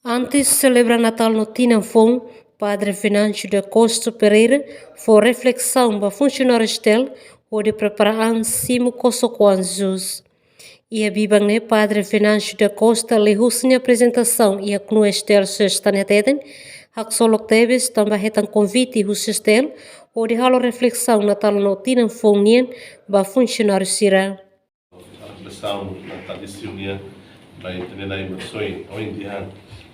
Antes de celebrar Natal no Tinanfon, Padre Venâncio da Costa Pereira foi reflexão para funcionários dele, onde preparar cimo com Jesus. E a Bíblia, né, Padre Venâncio da Costa, leu a apresentação e a cunha estel se está na teden, a que só teves também retan convite e o estel, onde halo reflexão Natal no Tinanfon nien para funcionários sira. A reflexão natalícia vai ter na emoções hoje em dia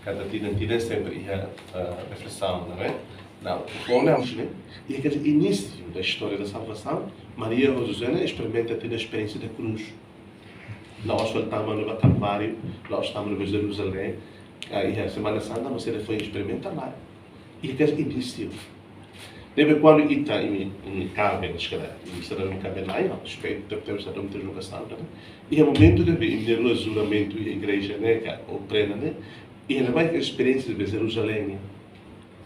cada dia sempre a reflexão, não é? Não, olhamos, né? E aquele início da história da salvação, Maria e José experimenta ter a experiência da cruz. Lá estamos no Calvário, lá estamos no Jerusalém, e a Semana Santa você foi experimentar lá. E aquele início. Deve quando está em cabem, em será no cabem lá, respeito da temos a muita educação, né? E é momento de ver o juramento e a igreja, né, o prena, né? E ele vai ter a experiência de Jerusalém.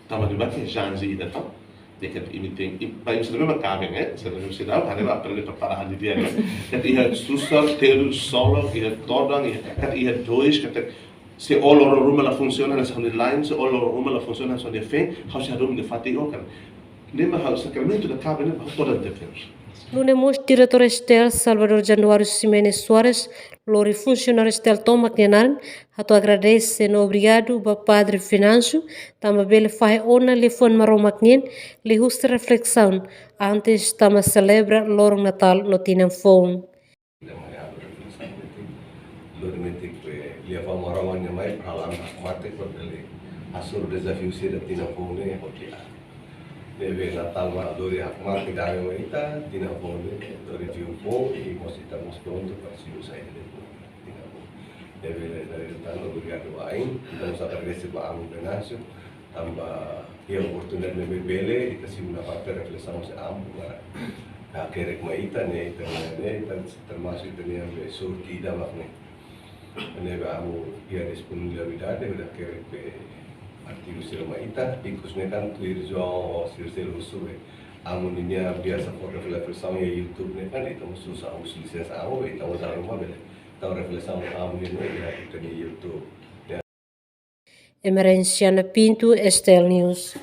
Tava de bater janze e tal. E que ele tem e vai ser mesmo cabem, né? Se não se dá, vai lá para preparar de dia, né? E a instrução ter o solo e a toda e a dois que se all o rumo ela funciona na online, se all o rumo ela funciona na fé, how se rumo de fatiga, cara. Lembra o sacramento da cabem, né? Toda a defesa. Lunemos diretor estel Salvador Januário Ximenes Soares, lori funcionário estel Tom McNenan, ato agradece no obrigado para Padre Venâncio, tama bele faz ona le fon maro McNen, le justa reflexão, antes tama celebra loro Natal no Tinanfon. Lorimentik liava marawannya mai halang mate kodele asur desafio sira Tinanfon ne hotia. Deve Natal ma dori hakmat gawe waita Tinanfon dori tiupo e mosita mospronto para si usai Tinanfon. Deve dari tanto obrigado ain, estamos a agradecer para Amo Venâncio, tamba a oportunidade de bebele e que uma parte reflexão se amo para kerek maita ne termasuk dunia surki dah makne. Ne amo ia disponibilidade de kerek artigo sila maita, ikut nekan tuirjo o sila usul. Amo ninya biasa for reflexão e YouTube nekan itu susah usul lisensa amo itu usah rumah bele. Tahu reflexão amo ninya itu di YouTube. Emerenciana Pinto, Estel News.